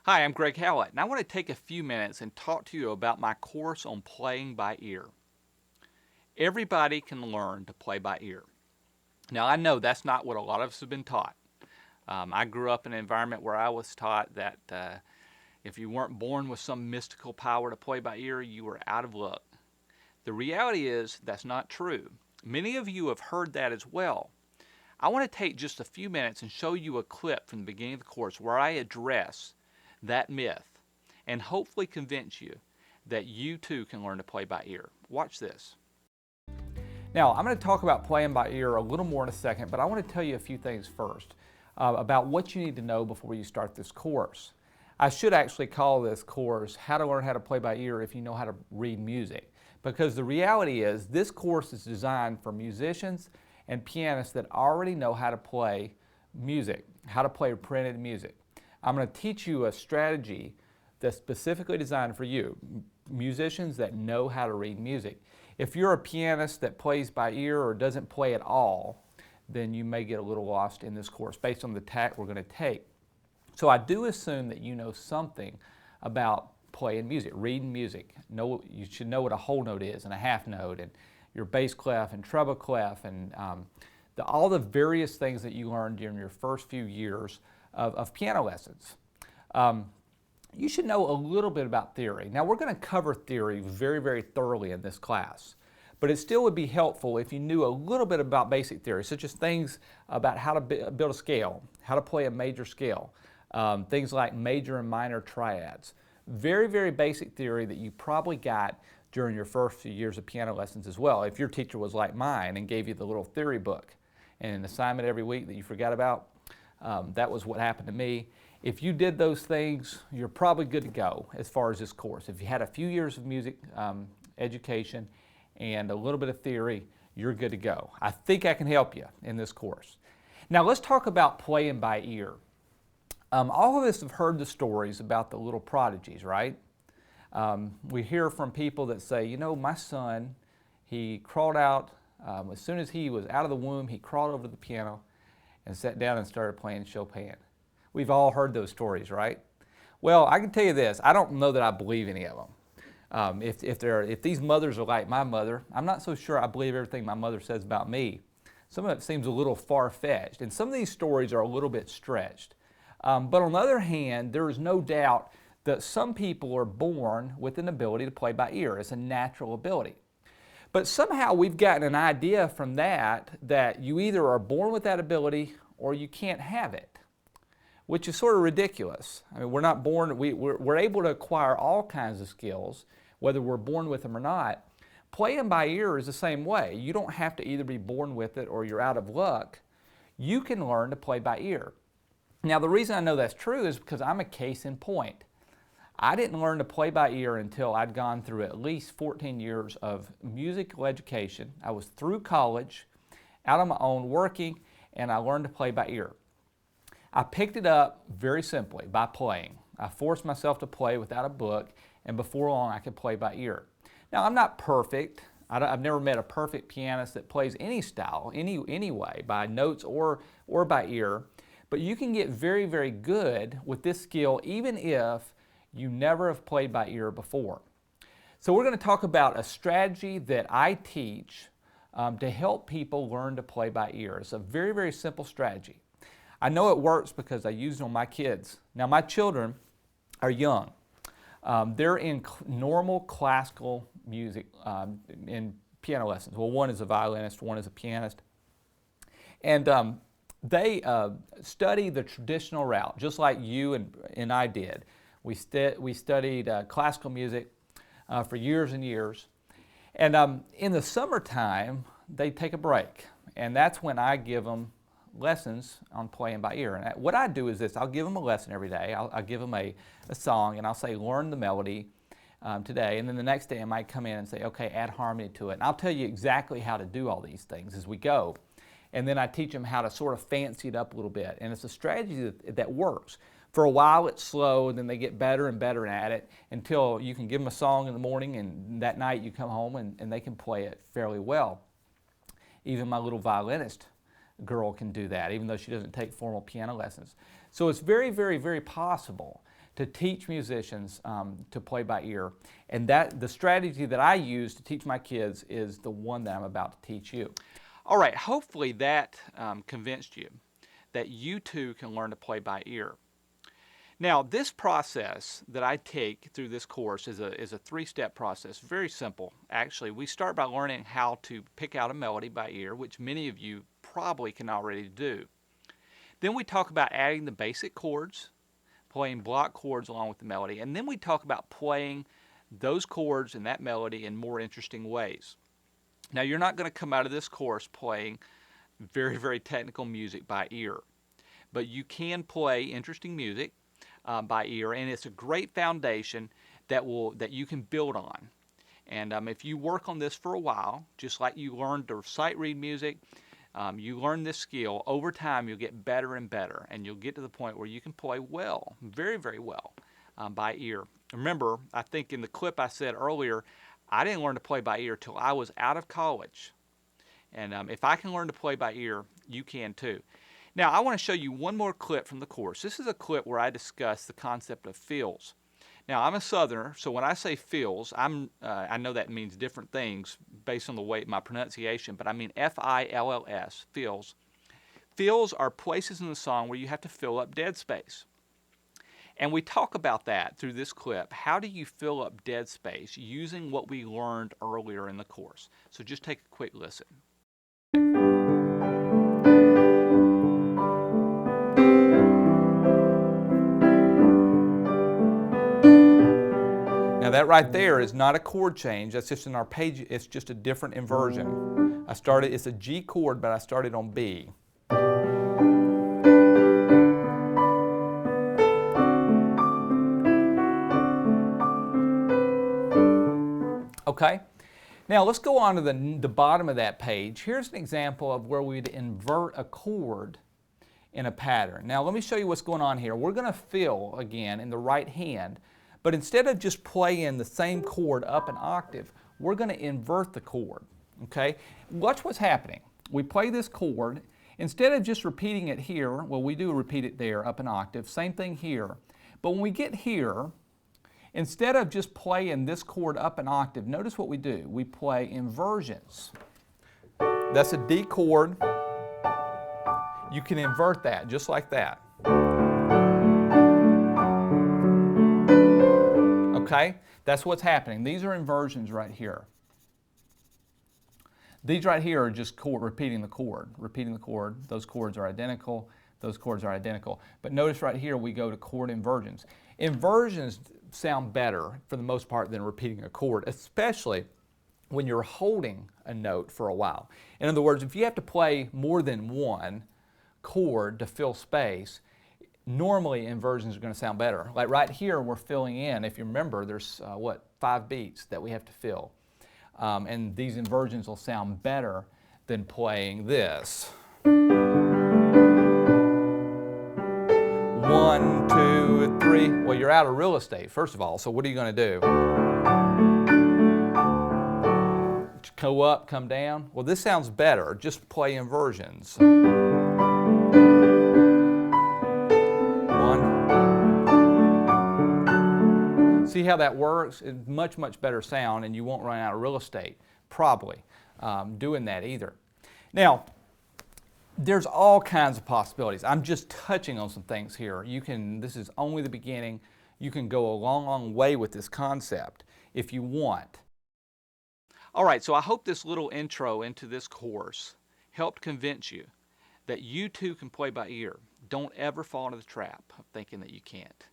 Hi, I'm Greg Howlett, and I want to take a few minutes and talk to you about my course on playing by ear. Everybody can learn to play by ear. Now, I know that's not what a lot of us have been taught. I grew up in an environment where I was taught that if you weren't born with some mystical power to play by ear, you were out of luck. The reality is that's not true. Many of you have heard that as well. I want to take just a few minutes and show you a clip from the beginning of the course where I address that myth and hopefully convince you that you too can learn to play by ear. Watch this. Now, I'm going to talk about playing by ear a little more in a second, but I want to tell you a few things first about what you need to know before you start this course. I should actually call this course How to Learn How to Play by Ear If You Know How to Read Music, because the reality is this course is designed for musicians and pianists that already know how to play music, how to play printed music. I'm going to teach you a strategy that's specifically designed for you, musicians that know how to read music. If you're a pianist that plays by ear or doesn't play at all, then you may get a little lost in this course based on the tack we're going to take. So I do assume that you know something about playing music, reading music. You should know what a whole note is and a half note and your bass clef and treble clef and all the various things that you learned during your first few years of piano lessons. You should know a little bit about theory. Now we're going to cover theory very, very thoroughly in this class, but it still would be helpful if you knew a little bit about basic theory, such as things about how to build a scale, how to play a major scale, things like major and minor triads. Very, very basic theory that you probably got during your first few years of piano lessons as well, if your teacher was like mine and gave you the little theory book and an assignment every week that you forgot about. That was what happened to me. If you did those things, you're probably good to go as far as this course. If you had a few years of music education and a little bit of theory, you're good to go. I think I can help you in this course. Now let's talk about playing by ear. All of us have heard the stories about the little prodigies, right? We hear from people that say, you know, my son, he crawled out, as soon as he was out of the womb, he crawled over to the piano and sat down and started playing Chopin. We've all heard those stories, right? Well, I can tell you this, I don't know that I believe any of them. If these mothers are like my mother, I'm not so sure I believe everything my mother says about me. Some of it seems a little far-fetched, and some of these stories are a little bit stretched. But on the other hand, there is no doubt that some people are born with an ability to play by ear. It's a natural ability. But somehow we've gotten an idea from that you either are born with that ability or you can't have it, which is sort of ridiculous. I mean, we're not born, we're able to acquire all kinds of skills, whether we're born with them or not. Playing by ear is the same way. You don't have to either be born with it or you're out of luck. You can learn to play by ear. Now, the reason I know that's true is because I'm a case in point. I didn't learn to play by ear until I'd gone through at least 14 years of musical education. I was through college, out on my own, working, and I learned to play by ear. I picked it up very simply by playing. I forced myself to play without a book, and before long I could play by ear. Now, I'm not perfect. I've never met a perfect pianist that plays any style, any way, by notes or by ear, but you can get very, very good with this skill even if you never have played by ear before. So we're going to talk about a strategy that I teach to help people learn to play by ear. It's a very, very simple strategy. I know it works because I use it on my kids. Now my children are young. They're in normal classical music in piano lessons. Well, one is a violinist, one is a pianist. And they study the traditional route, just like you and I did. We studied classical music for years and years. And in the summertime, they take a break. And that's when I give them lessons on playing by ear. And what I do is this, I'll give them a lesson every day. I'll give them a song and I'll say, learn the melody today. And then the next day I might come in and say, okay, add harmony to it. And I'll tell you exactly how to do all these things as we go. And then I teach them how to sort of fancy it up a little bit. And it's a strategy that works. For a while it's slow, and then they get better and better at it until you can give them a song in the morning and that night you come home and they can play it fairly well. Even my little violinist girl can do that, even though she doesn't take formal piano lessons. So it's very, very, very possible to teach musicians to play by ear. And that the strategy that I use to teach my kids is the one that I'm about to teach you. All right, hopefully that convinced you that you too can learn to play by ear. Now, this process that I take through this course is a three-step process, very simple. Actually, we start by learning how to pick out a melody by ear, which many of you probably can already do. Then we talk about adding the basic chords, playing block chords along with the melody, and then we talk about playing those chords and that melody in more interesting ways. Now, you're not going to come out of this course playing very, very technical music by ear, but you can play interesting music by ear, and it's a great foundation that you can build on. And if you work on this for a while, just like you learned to sight read music, you learn this skill, over time you'll get better and better, and you'll get to the point where you can play well, very, very well, by ear. Remember, I think in the clip I said earlier, I didn't learn to play by ear till I was out of college. And if I can learn to play by ear, you can too. Now, I want to show you one more clip from the course. This is a clip where I discuss the concept of fills. Now, I'm a Southerner, so when I say fills, I know that means different things based on the way my pronunciation, but I mean F-I-L-L-S, fills. Fills are places in the song where you have to fill up dead space. And we talk about that through this clip. How do you fill up dead space using what we learned earlier in the course? So just take a quick listen. Now that right there is not a chord change, that's just in our page, it's just a different inversion. It's a G chord, but I started on B. Okay, now let's go on to the bottom of that page. Here's an example of where we'd invert a chord in a pattern. Now let me show you what's going on here. We're going to fill again in the right hand, but instead of just playing the same chord up an octave, we're going to invert the chord. Okay, watch what's happening. We play this chord. Instead of just repeating it here, well, we do repeat it there up an octave, same thing here. But when we get here, instead of just playing this chord up an octave, notice what we do. We play inversions. That's a D chord. You can invert that just like that. Okay? That's what's happening. These are inversions right here. These right here are just repeating the chord. Repeating the chord. Those chords are identical. Those chords are identical. But notice right here we go to chord inversions. Inversions sound better for the most part than repeating a chord, especially when you're holding a note for a while. In other words, if you have to play more than one chord to fill space, normally inversions are going to sound better. Like right here, we're filling in. If you remember, there's 5 beats that we have to fill. And these inversions will sound better than playing this. 1, 2, 3. Well, you're out of real estate, first of all, so what are you going to do? Go up, come down? Well, this sounds better. Just play inversions. 1. See how that works? It's much, much better sound, and you won't run out of real estate, probably, doing that either. Now, there's all kinds of possibilities. I'm just touching on some things here. This is only the beginning. You can go a long, long way with this concept if you want. All right, so I hope this little intro into this course helped convince you that you too can play by ear. Don't ever fall into the trap of thinking that you can't.